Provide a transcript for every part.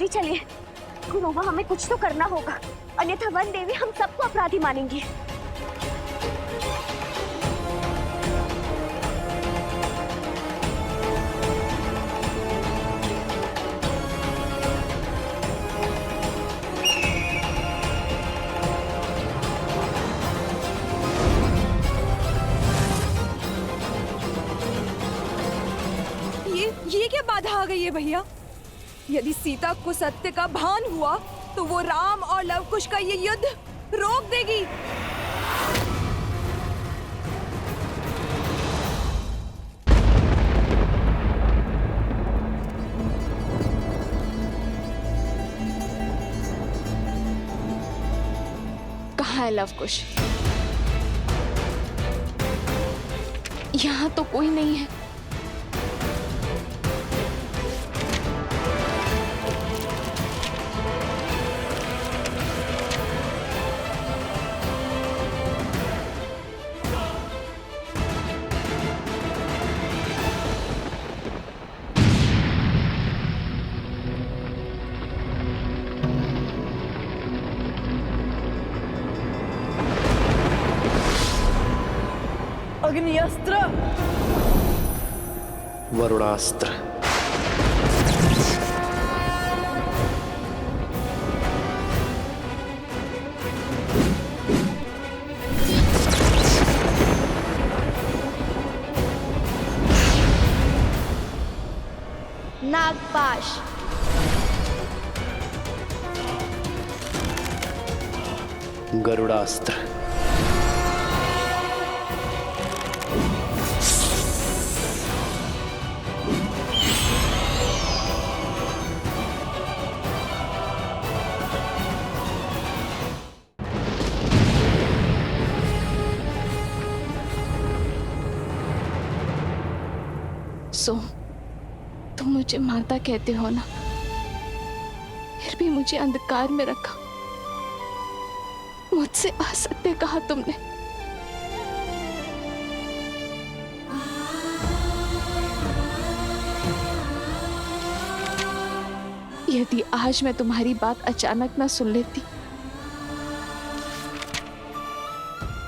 जल्दी चलिए। गुरुवा, हमें कुछ तो करना होगा, अन्यथा वन देवी हम सबको अपराधी मानेंगी। ये क्या बाधा आ गई है भैया? यदि सीता को सत्य का भान हुआ तो वो राम और लवकुश का ये युद्ध रोक देगी। कहाँ है लवकुश? यहाँ तो कोई नहीं है। अग्नियस्त्र, वरुणास्त्र, नागपाश, गरुड़ास्त्र, सो तुम मुझे माता कहते हो ना, फिर भी मुझे अंधकार में रखा, मुझसे असत्य कहा तुमने। यदि आज मैं तुम्हारी बात अचानक न सुन लेती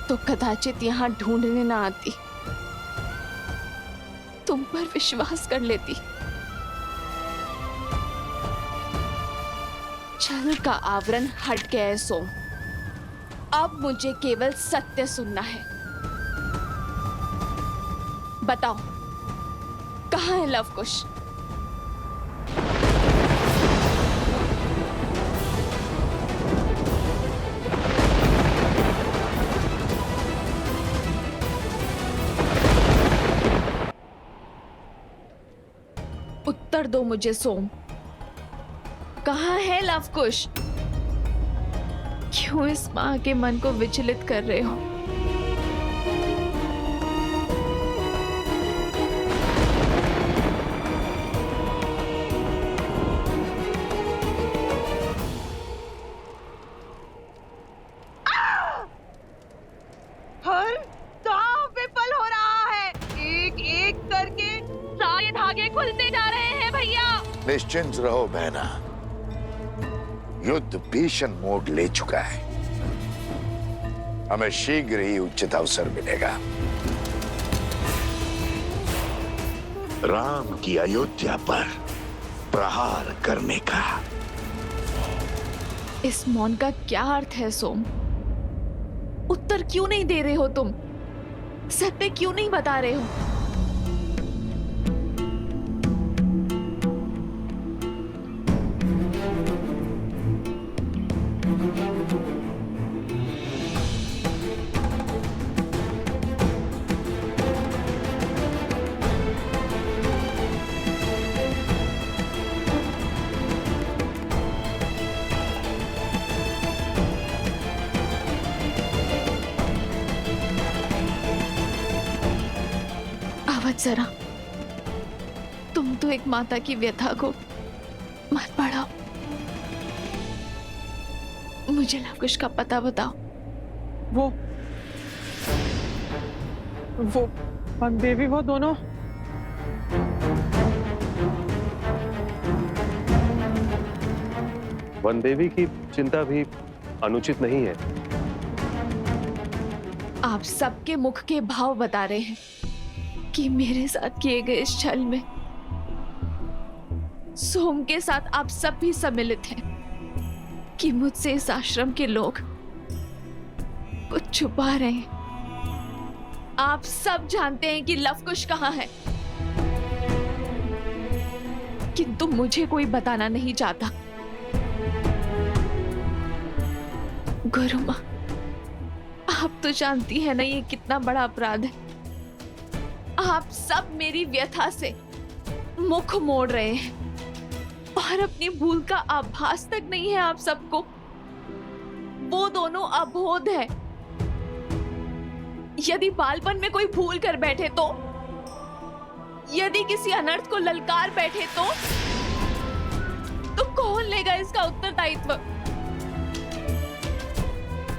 तो कदाचित यहां ढूंढने ना आती, तुम पर विश्वास कर लेती। छल का आवरण हट गया है सोम, अब मुझे केवल सत्य सुनना है। बताओ, कहाँ है लवकुश? उत्तर दो मुझे सोम, कहाँ है लवकुश? क्यों इस मां के मन को विचलित कर रहे हो? हर दांव विफल हो रहा है। एक एक करके सारे धागे खुलते जा रहे हैं भैया। निश्चिंत रहो बहना, युद्ध भीषण मोड़ ले चुका है। हमें शीघ्र ही उचित अवसर मिलेगा। राम की अयोध्या पर प्रहार करने का। इस मौन का क्या अर्थ है सोम? उत्तर क्यों नहीं दे रहे हो तुम? सत्य क्यों नहीं बता रहे हो? जरा तुम तो एक माता की व्यथा को मत बढ़ाओ, मुझे लवकुश का पता बताओ। वो देवी, वो दोनों वन देवी की चिंता भी अनुचित नहीं है। आप सबके मुख के भाव बता रहे हैं कि मेरे साथ किए गए इस छल में सोम के साथ आप सब भी सम्मिलित हैं, कि मुझसे इस आश्रम के लोग कुछ छुपा रहे हैं। आप सब जानते हैं कि लवकुश कहाँ है, किंतु मुझे कोई बताना नहीं चाहता। गुरु माँ, आप तो जानती है ना ये कितना बड़ा अपराध है। आप सब मेरी व्यथा से मुख मोड़ रहे हैं और अपनी भूल का आभास तक नहीं है आप सबको। वो दोनों अबोध है। यदि बालपन में कोई भूल कर बैठे तो, यदि किसी अनर्थ को ललकार बैठे तो कौन लेगा इसका उत्तरदायित्व?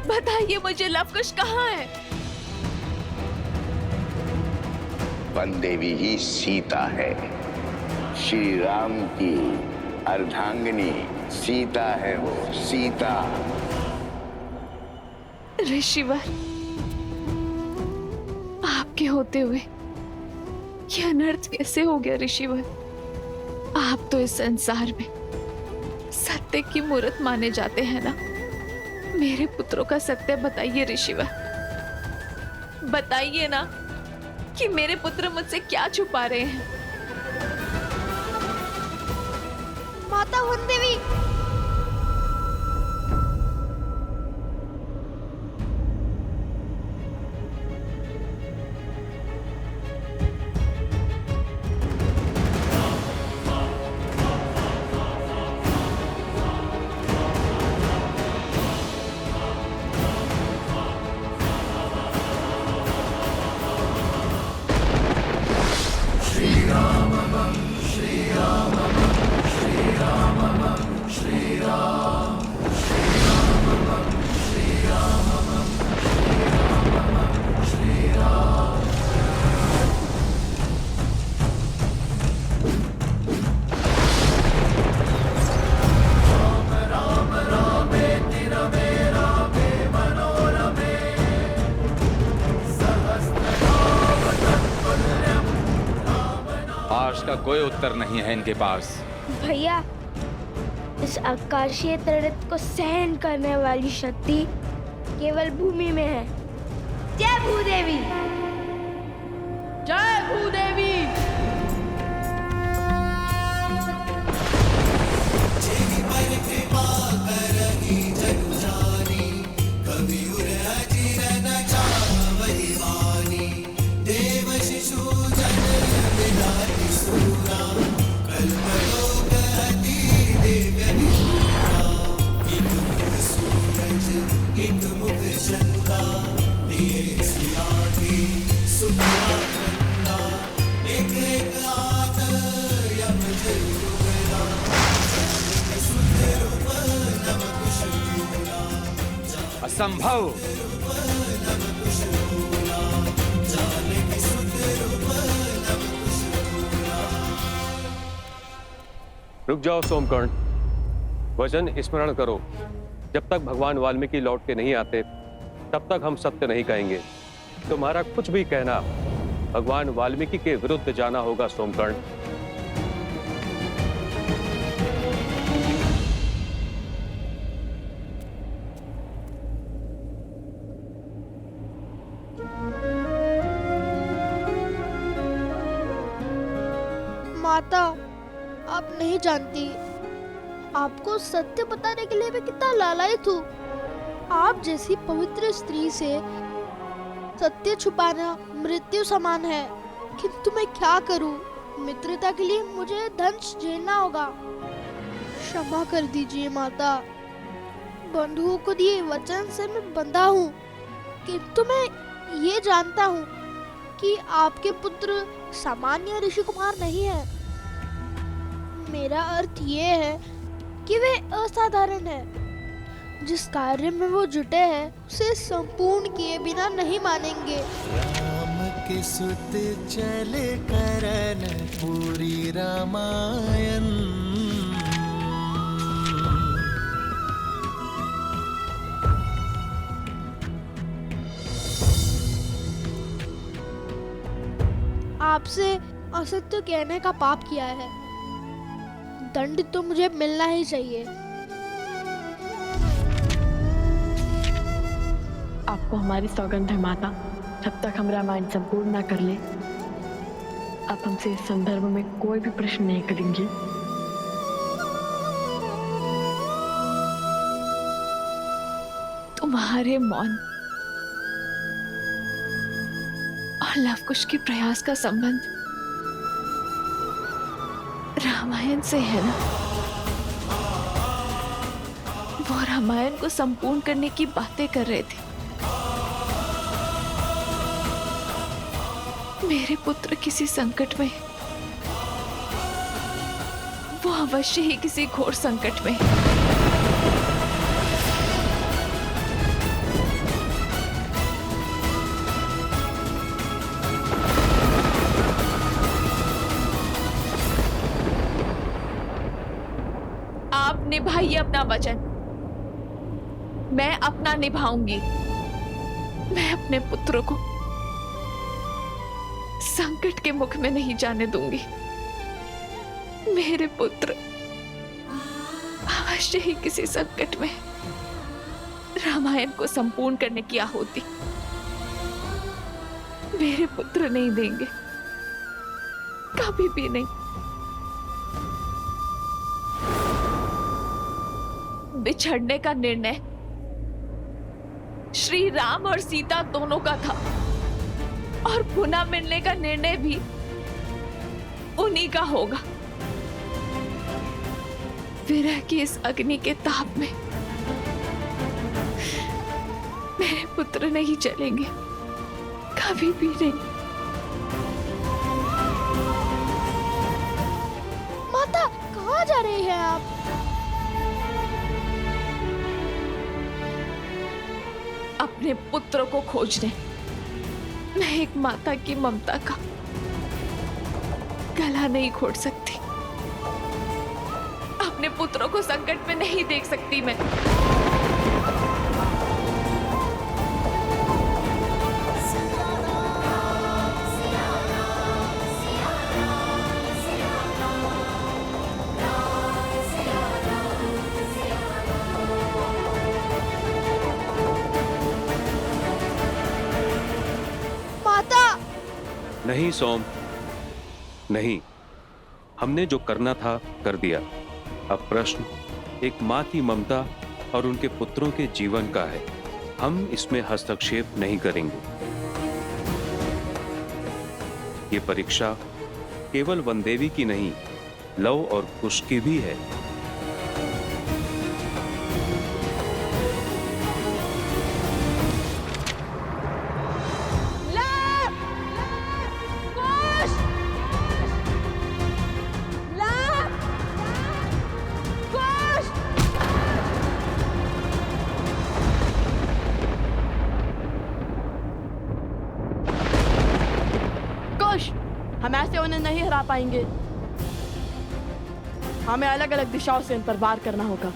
बताइए मुझे, लवकुश कहाँ है? वन देवी ही सीता है, श्री राम की अर्धांगिनी सीता है वो, सीता। ऋषिवर, आपके होते हुए ये अनर्थ कैसे हो गया ऋषिवर? आप तो इस संसार में सत्य की मूर्त माने जाते हैं ना। मेरे पुत्रों का सत्य बताइए ऋषिवर, बताइए ना कि मेरे पुत्र मुझसे क्या छुपा रहे हैं। माता वन देवी, का कोई उत्तर नहीं है इनके पास। भैया, इस आकाशीय तड़प को सहन करने वाली शक्ति केवल भूमि में है। जय भूदेवी, जय भूदेवी। असंभव। रुक जाओ सोमकर्ण, वचन स्मरण करो। जब तक भगवान वाल्मीकि लौट के नहीं आते तब तक हम सत्य नहीं कहेंगे। तुम्हारा कुछ भी कहना भगवान वाल्मीकि के विरुद्ध जाना होगा सोमकर्ण। माता, आप नहीं जानती, आपको सत्य बताने के लिए मैं कितना लालायित हूँ। आप जैसी पवित्र स्त्री से सत्य छुपाना मृत्यु समान है, किंतु मैं क्या करूँ? मित्रता के लिए मुझे दंश झेलना होगा। क्षमा कर दीजिए माता। बंधुओं को दिए वचन से मैं बंधा हूँ, किंतु मैं ये जानता हूँ कि आपके पुत्र सामान्य ऋषि कुमार नहीं है। मेरा अर्थ ये है कि वे असाधारण है। जिस कार्य में वो जुटे हैं उसे संपूर्ण किए बिना नहीं मानेंगे। राम के सुत चले करन पूरी रामायण, आपसे असत्य कहने का पाप किया है। दंड तो मुझे मिलना ही चाहिए। आपको हमारी सौगंध है माता, जब तक हम रामायण संपूर्ण न कर ले आप हमसे इस संदर्भ में कोई भी प्रश्न नहीं करेंगे। तुम्हारे मौन और लवकुश के प्रयास का संबंध रामायण से है ना? वो रामायण को संपूर्ण करने की बातें कर रहे थे। मेरे पुत्र किसी संकट में, वो अवश्य ही किसी घोर संकट में। आप निभाइए अपना वचन, मैं अपना निभाऊंगी। मैं अपने पुत्र को संकट के मुख में नहीं जाने दूंगी। मेरे पुत्र अवश्य ही किसी संकट में रामायण को संपूर्ण करने की आहुति मेरे पुत्र नहीं देंगे, कभी भी नहीं। बिछड़ने का निर्णय श्री राम और सीता दोनों का था और पुनः मिलने का निर्णय भी उन्हीं का होगा। विरह की इस अग्नि के ताप में मेरे पुत्र नहीं चलेंगे, कभी भी नहीं। माता, कहाँ जा रही हैं आप? अपने पुत्र को खोजने। मैं एक माता की ममता का गला नहीं घोट सकती। अपने पुत्रों को संकट में नहीं देख सकती मैं। नहीं सोम, नहीं। हमने जो करना था कर दिया। अब प्रश्न एक माँ की ममता और उनके पुत्रों के जीवन का है। हम इसमें हस्तक्षेप नहीं करेंगे। ये परीक्षा केवल वनदेवी की नहीं, लव और कुश की भी है। हम ऐसे उन्हें नहीं हरा पाएंगे। हमें अलग अलग दिशाओं से इन पर वार करना होगा।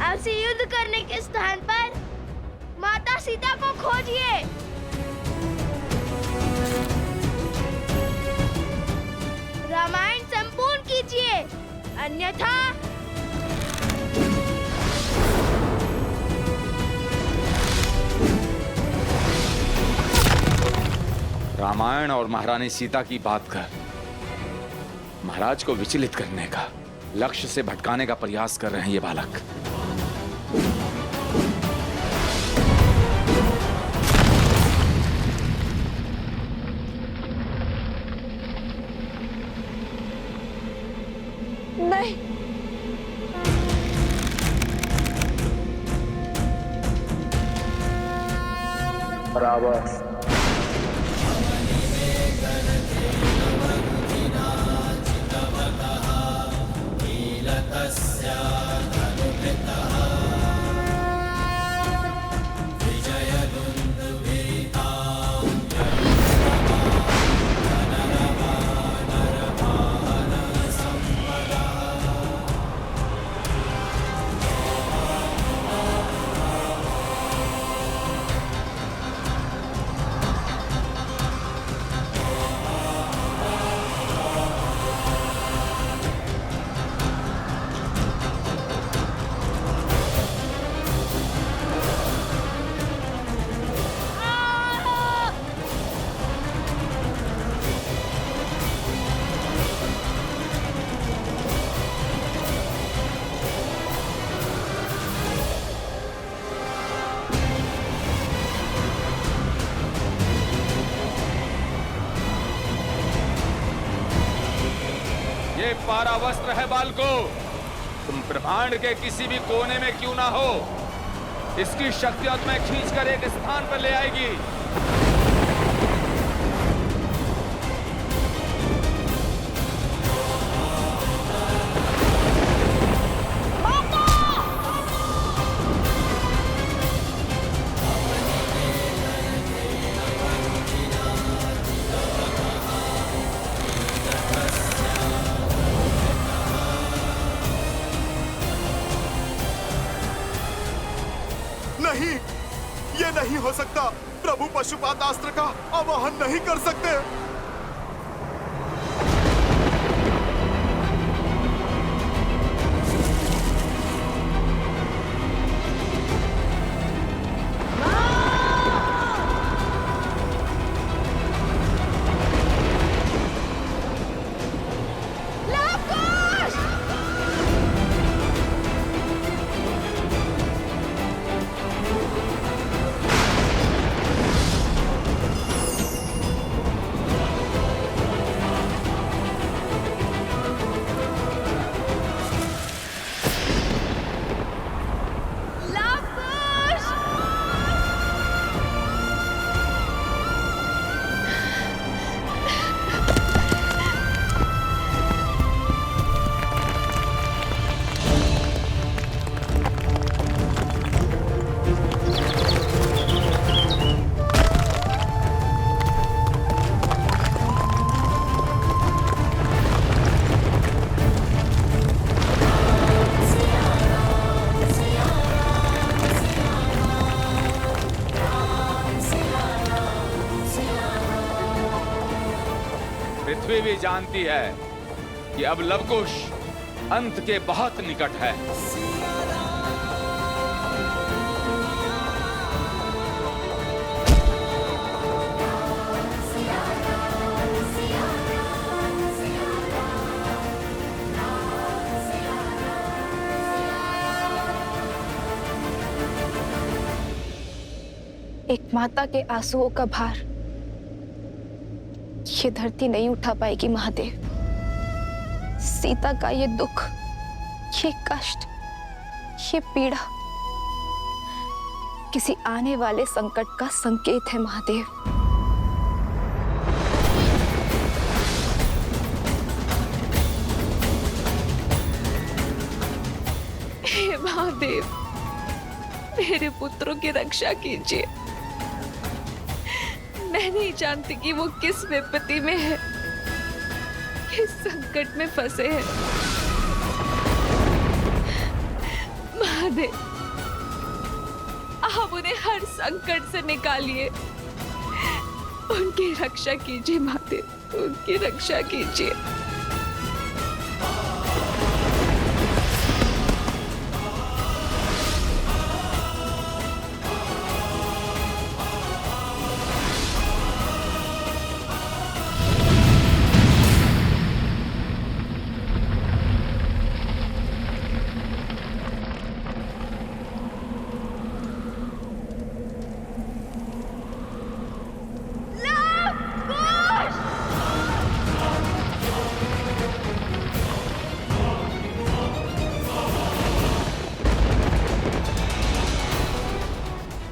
आपसे युद्ध करने के स्थान पर माता सीता को खोजिए। रामायण संपूर्ण कीजिए, अन्यथा रामायण और महारानी सीता की बात कर महाराज को विचलित करने का, लक्ष्य से भटकाने का प्रयास कर रहे हैं ये बालक। नहीं, ये पारावस्त्र है बालको, तुम ब्रह्मांड के किसी भी कोने में क्यों ना हो, इसकी शक्तियां तुम्हें खींचकर एक स्थान पर ले आएगी। नहीं, ये नहीं हो सकता। प्रभु पशुपातास्त्र का आवाहन नहीं कर सकते। पृथ्वी भी जानती है कि अब लवकुश अंत के बहुत निकट है। एक माता के आंसुओं का भार ये धरती नहीं उठा पाएगी महादेव। सीता का ये दुख, ये कष्ट, ये पीड़ा किसी आने वाले संकट का संकेत है महादेव। हे महादेव, मेरे पुत्रों की रक्षा कीजिए। मैं नहीं जानती कि वो किस विपत्ति में है, किस संकट में फंसे हैं। महादेव, आप उन्हें हर संकट से निकालिए, उनकी रक्षा कीजिए महादेव, उनकी रक्षा कीजिए।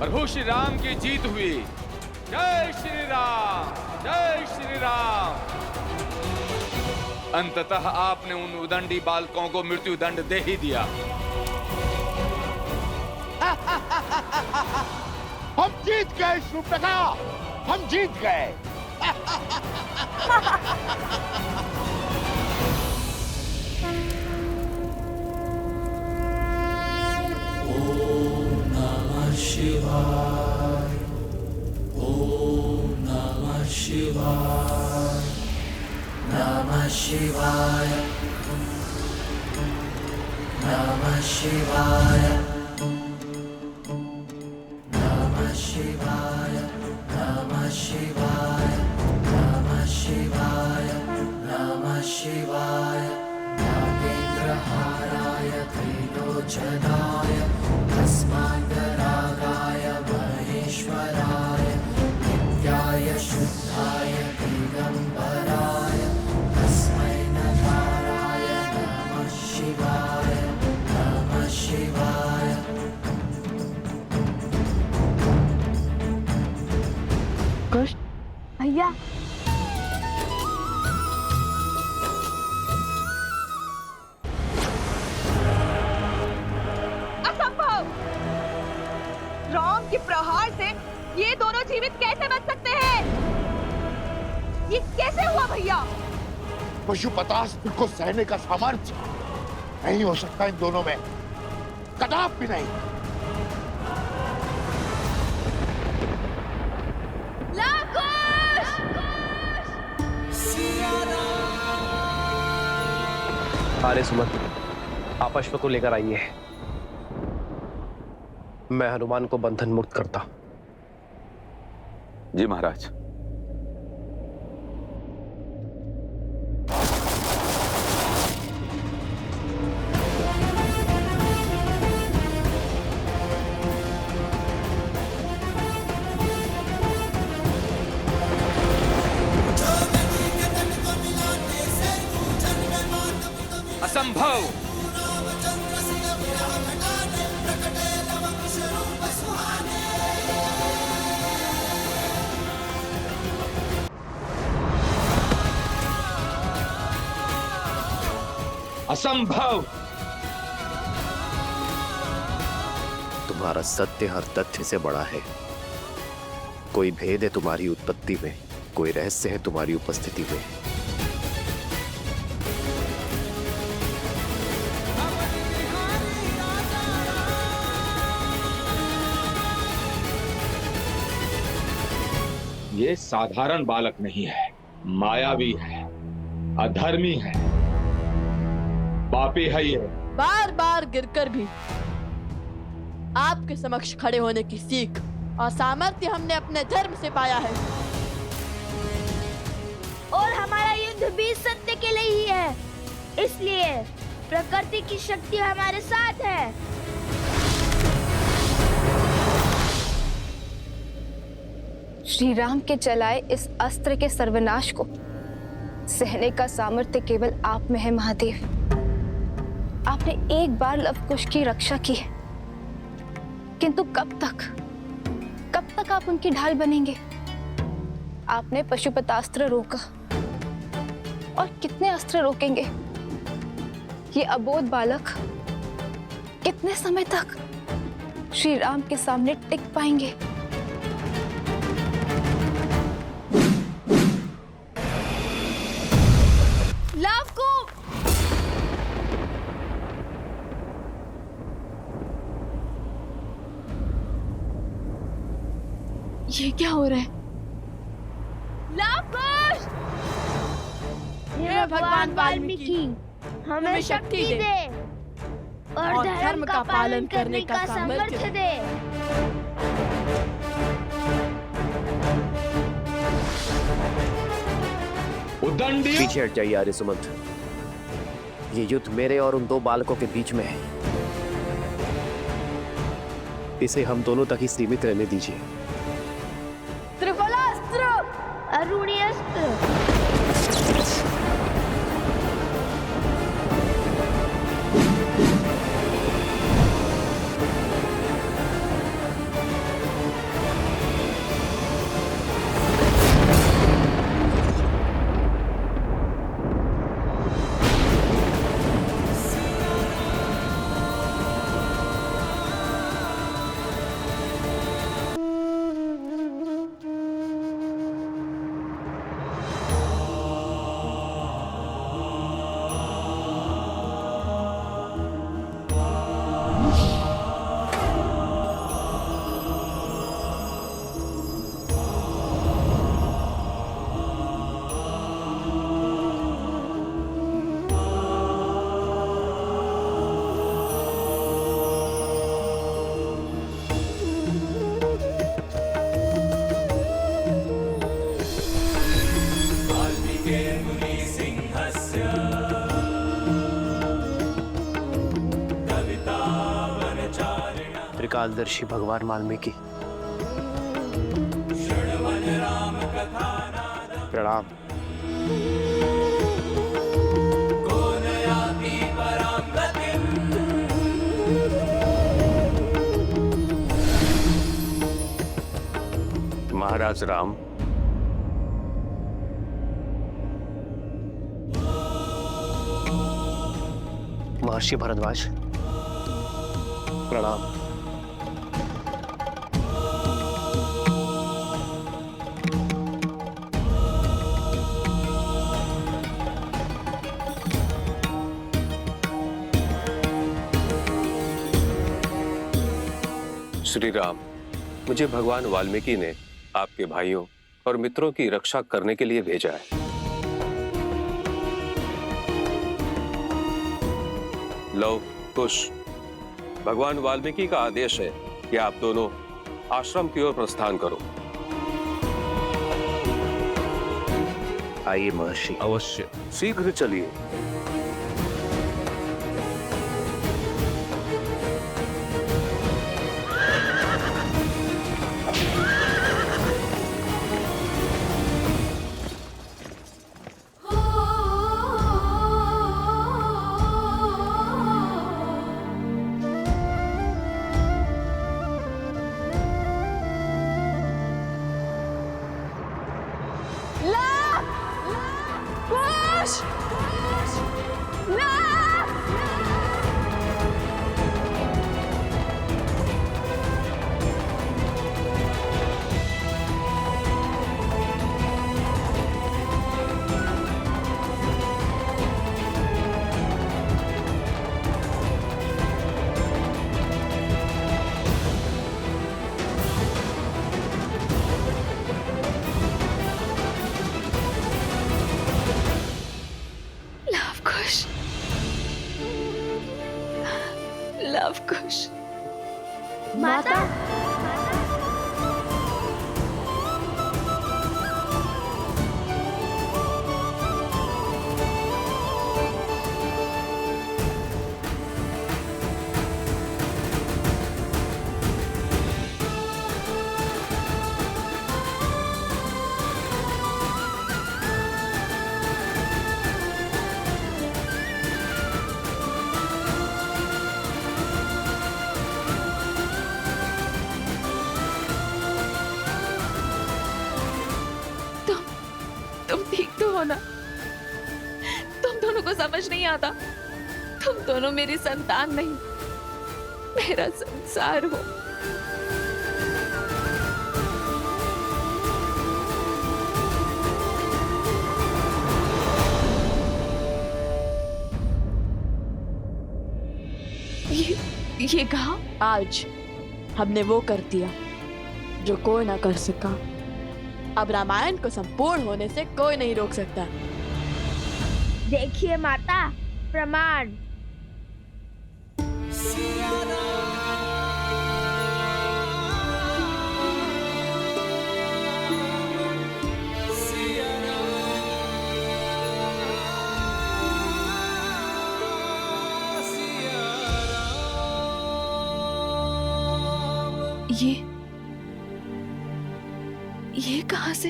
प्रभु श्री राम की जीत हुई। जय श्री राम, जय श्री राम। अंततः आपने उन उदंडी बालकों को मृत्यु दंड दे ही दिया। हम जीत गए शूर्पणखा, हम जीत गए। ओम नमः शिवाय, ओम नमः शिवाय, नमः शिवाय, नमः शिवाय, नमः शिवाय, नमः शिवाय, नमः शिवाय, नमः शिवाय, नागेन्द्रहाराय त्रिलोचनाय भस्मान्तरागाय महेश्वराय नित्याय शुद्धाय दिगम्बराय तस्मै नकाराय नमः शिवाय, नमः शिवाय। कुश भैया असंभव! राम के प्रहार से ये दोनों जीवित कैसे बच सकते हैं? ये कैसे हुआ भैया? पशुपतास्त्र को सहने का सामर्थ्य नहीं हो सकता इन दोनों में, कदापि नहीं। आर्य सुमंत, आप अश्व को लेकर आइए। मैं हनुमान को बंधन मुक्त करता। जी महाराज। असंभव! असंभव! तुम्हारा सत्य हर तथ्य से बड़ा है। कोई भेद है तुम्हारी उत्पत्ति में, कोई रहस्य है तुम्हारी उपस्थिति में। ये साधारण बालक नहीं है, मायावी है, अधर्मी है, पापी है। ये बार बार गिरकर भी आपके समक्ष खड़े होने की सीख और सामर्थ्य हमने अपने धर्म से पाया है। और हमारा युद्ध भी सत्य के लिए ही है, इसलिए प्रकृति की शक्ति हमारे साथ है। श्री राम के चलाए इस अस्त्र के सर्वनाश को सहने का सामर्थ्य केवल आप में है महादेव। आपने एक बार लवकुश की रक्षा की है, किंतु कब तक आप उनकी ढाल बनेंगे? आपने पशुपतास्त्र रोका, और कितने अस्त्र रोकेंगे? ये अबोध बालक कितने समय तक श्री राम के सामने टिक पाएंगे? ये क्या हो रहा है? लवकुश! हे भगवान वाल्मीकि, हमें शक्ति दे और धर्म का पालन करने का सामर्थ्य दे। उदंडी! पीछे हट जाइए आर्य सुमंत। ये युद्ध मेरे और उन दो बालकों के बीच में है। इसे हम दोनों तक ही सीमित रहने दीजिए। त्रिफलास्त्र, अरुणी अस्त्र। कालदर्शी भगवान वाल्मीकि। प्रणाम। महाराज राम, महर्षि भरद्वाज, प्रणाम। श्री राम, मुझे भगवान वाल्मीकि ने आपके भाइयों और मित्रों की रक्षा करने के लिए भेजा है। लव, कुश, भगवान वाल्मीकि का आदेश है कि आप दोनों आश्रम की ओर प्रस्थान करो। आइए महर्षि। अवश्य, शीघ्र चलिए। लव कुश। माता, तुम ठीक तो हो ना? तुम दोनों को समझ नहीं आता? तुम दोनों मेरी संतान नहीं, मेरा संसार हो। ये कहा? आज हमने वो कर दिया जो कोई ना कर सका। अब रामायण को संपूर्ण होने से कोई नहीं रोक सकता। देखिए माता, प्रमाण। ये कहां से?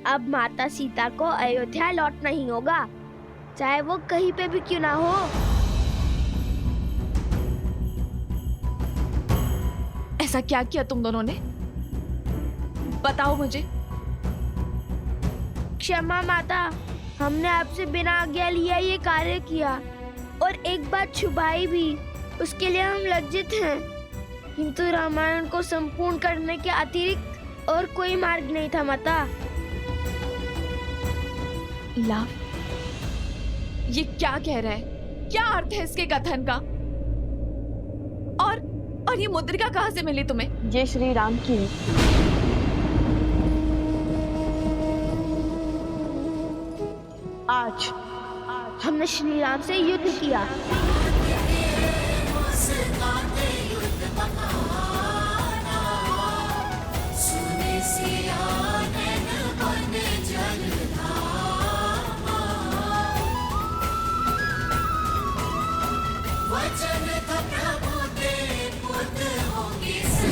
अब माता सीता को अयोध्या लौटना ही होगा, चाहे वो कहीं पे भी क्यों ना हो। ऐसा क्या किया तुम दोनों ने? बताओ मुझे। क्षमा माता, हमने आपसे बिना आज्ञा लिया ये कार्य किया और एक बात छुपाई भी। उसके लिए हम लज्जित हैं, किंतु रामायण को संपूर्ण करने के अतिरिक्त और कोई मार्ग नहीं था माता। लव, ये क्या कह रहा है? क्या अर्थ है इसके कथन का? और ये मुद्रिका कहां से मिली तुम्हें? ये श्री राम की है। आज हमने श्री राम से युद्ध किया। वचन था प्रभु दे पुत्र होंगे।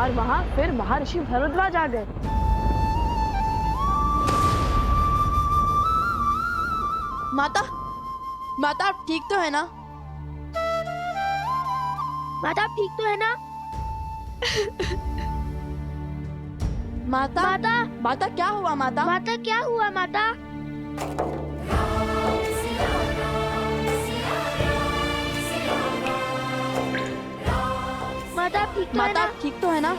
और वहाँ फिर महर्षि भरद्वाज आ गए। माता, माता आप ठीक तो है ना? माता आप ठीक तो है ना? माता, माता, माता क्या हुआ माता? माता क्या हुआ माता? माता आप ठीक तो है माता ना? आप ठीक तो है ना?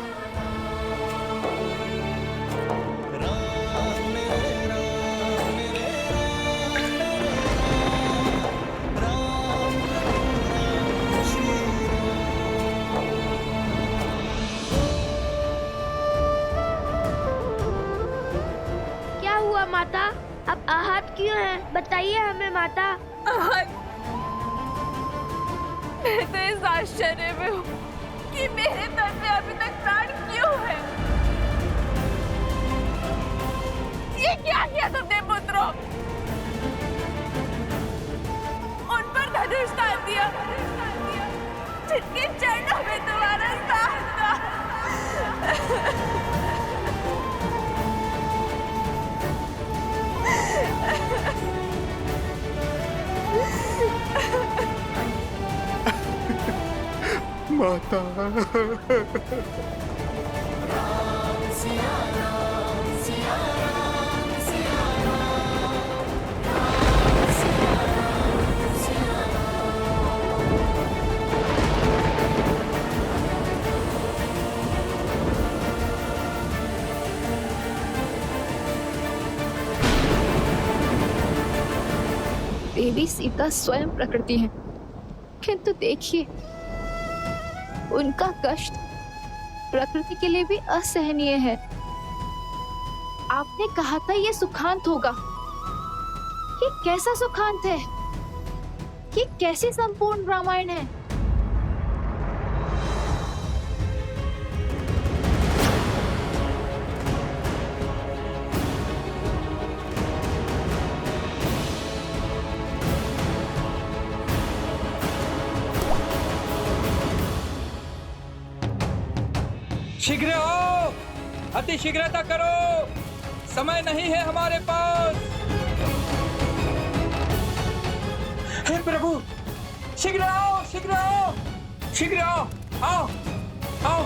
क्या हुआ माता? आप आहत क्यों हैं? बताइए हमें माता। मैं तो इस आश्चर्य में हूँ कि मेरे तन में अभी तक प्राण क्यों है। ये क्या किया तुमने पुत्रों? उन पर धनुष तान दिया, जिनके चरणों में तुम्हारा स्थान था। माता, देवी सीता स्वयं प्रकृति है, किंतु देखिए उनका कष्ट प्रकृति के लिए भी असहनीय है। आपने कहा था ये सुखांत होगा। ये कैसा सुखांत है? ये कैसी संपूर्ण रामायण है? शीघ्र आओ, अति शीघ्रता करो, समय नहीं है हमारे पास। हे प्रभु, शीघ्र आओ, शीघ्र आओ, शीघ्र आओ, आओ, आओ।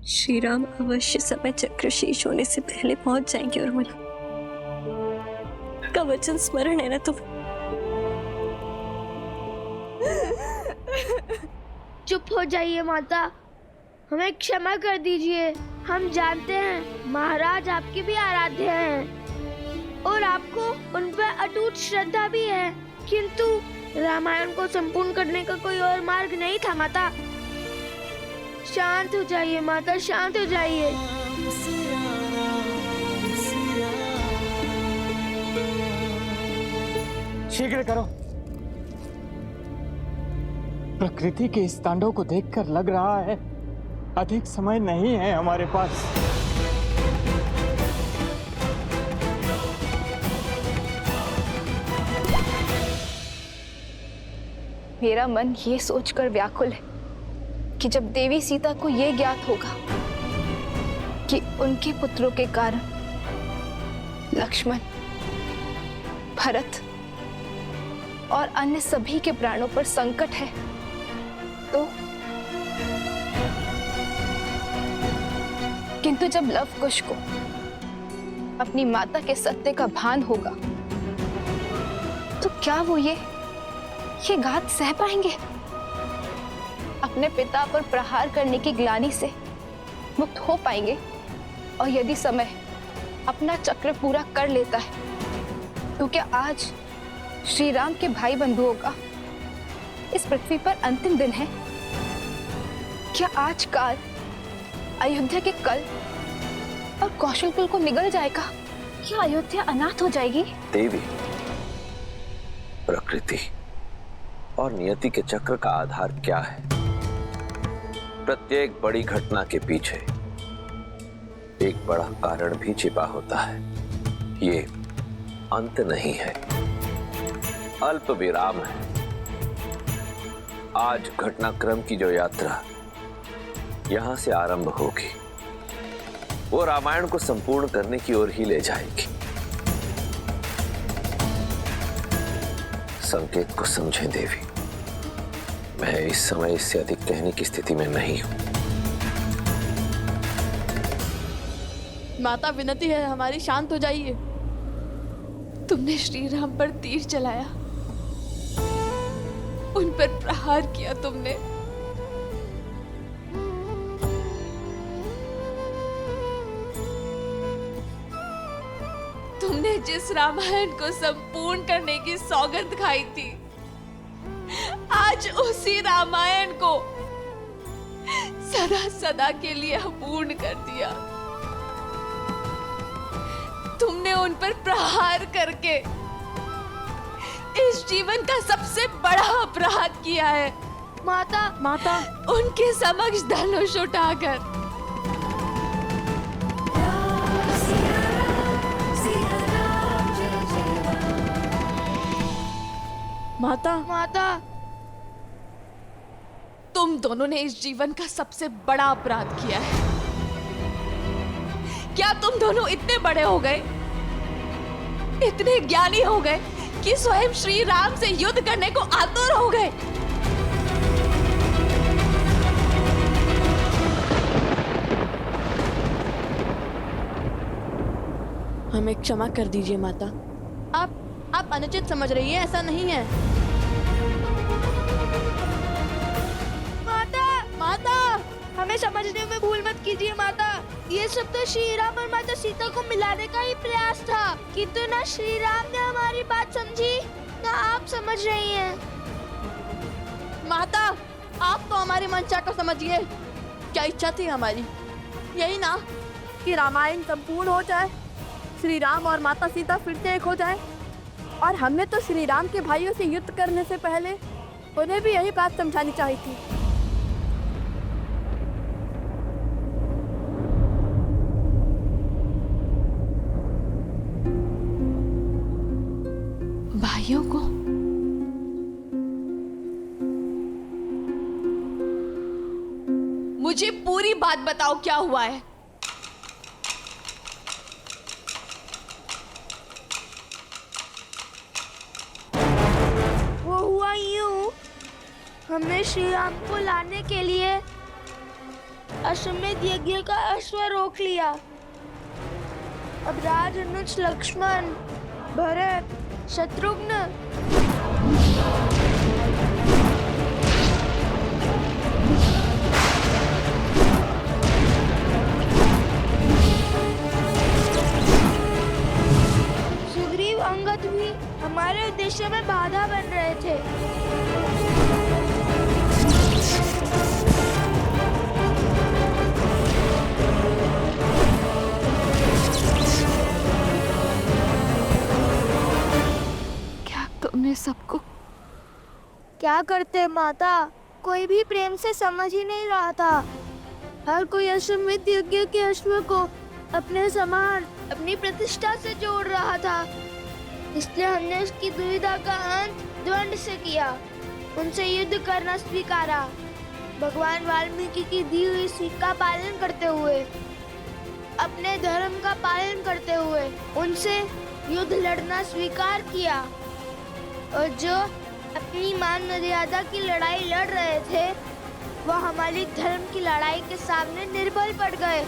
श्री राम अवश्य समय चक्र शेष होने से पहले पहुंच जाएंगे। और मुझे का वचन स्मरण है ना तुम्हें? चुप हो जाइए माता, हमें क्षमा कर दीजिए। हम जानते हैं महाराज आपके भी आराध्य हैं और आपको उन पर अटूट श्रद्धा भी है, किंतु रामायण को संपूर्ण करने का कोई और मार्ग नहीं था माता। शांत हो जाइए माता, शांत हो जाइए। शीघ्र करो। प्रकृति के इस तांडव को देखकर लग रहा है अधिक समय नहीं है हमारे पास। मेरा मन ये सोचकर व्याकुल है कि जब देवी सीता को ये ज्ञात होगा कि उनके पुत्रों के कारण लक्ष्मण, भरत और अन्य सभी के प्राणों पर संकट है, तो किंतु जब लव कुश को अपनी माता के सत्य का भान होगा तो क्या वो ये घात सह पाएंगे? अपने पिता पर प्रहार करने की ग्लानि से मुक्त हो पाएंगे? और यदि समय अपना चक्र पूरा कर लेता है तो क्या आज श्री राम के भाई बंधुओं का इस पृथ्वी पर अंतिम दिन है? क्या आज काल अयोध्या के कल और कौशल कुल को निगल जाएगा? क्या अयोध्या अनाथ हो जाएगी? देवी, प्रकृति, और नियति के चक्र का आधार क्या है। प्रत्येक बड़ी घटना के पीछे एक बड़ा कारण भी छिपा होता है। ये अंत नहीं है, अल्प विराम है। आज घटनाक्रम की जो यात्रा यहां से आरंभ होगी वो रामायण को संपूर्ण करने की ओर ही ले जाएगी। संकेत को समझें देवी, मैं इस समय इससे अधिक कहने की स्थिति में नहीं हूं। माता विनती है हमारी, शांत हो जाइए। तुमने श्री राम पर तीर चलाया, उन पर प्रहार किया तुमने। तुमने जिस रामायण को संपूर्ण करने की सौगंध खाई थी, आज उसी रामायण को सदा सदा के लिए अपूर्ण कर दिया। तुमने उन पर प्रहार करके इस जीवन का सबसे बड़ा अपराध किया है। माता उनके समक्ष धनुष उठाकर। माता तुम दोनों ने इस जीवन का सबसे बड़ा अपराध किया है। क्या तुम दोनों इतने बड़े हो गए, इतने ज्ञानी हो गए कि स्वयं श्री राम से युद्ध करने को आतुर हो गए? हमें क्षमा कर दीजिए माता। आप अनुचित समझ रही हैं, ऐसा नहीं है। माता हमें समझने में भूल मत कीजिए माता। ये सब तो श्री राम और माता सीता को मिलाने का ही प्रयास था, किंतु ना श्री राम ने हमारी बात समझी ना आप समझ रही हैं। माता आप तो हमारी मंशा को समझिए। क्या इच्छा थी हमारी? यही ना कि रामायण संपूर्ण हो जाए, श्री राम और माता सीता फिर से एक हो जाए। और हमने तो श्री राम के भाइयों से युद्ध करने से पहले उन्हें भी यही बात समझानी चाहिए थी। भाइयों को? मुझे पूरी बात बताओ, क्या हुआ है? वो हुआ यूं, हमने श्री राम को लाने के लिए अश्वमेध यज्ञ का अश्व रोक लिया। अब राज अनुज लक्ष्मण, भरत, शत्रुघ्न सुग्रीव, अंगद भी हमारे उद्देश्य में बाधा बन रहे थे। तुमने सबको क्या करते माता, कोई भी प्रेम से समझ ही नहीं रहा था। हर कोई अश्वमेध यज्ञ के अश्व को अपने समान, अपनी प्रतिष्ठा से जोड़ रहा था। इसलिए हमने उसकी दुविधा का अंत द्वंद से किया, उनसे युद्ध करना स्वीकारा। भगवान वाल्मीकि की दी हुई सीख का पालन करते हुए, अपने धर्म का पालन करते हुए उनसे युद्ध लड़ना स्वीकार किया। और जो अपनी मान मर्यादा की लड़ाई लड़ रहे थे, वो हमारी धर्म की लड़ाई के सामने निर्बल पड़ गए।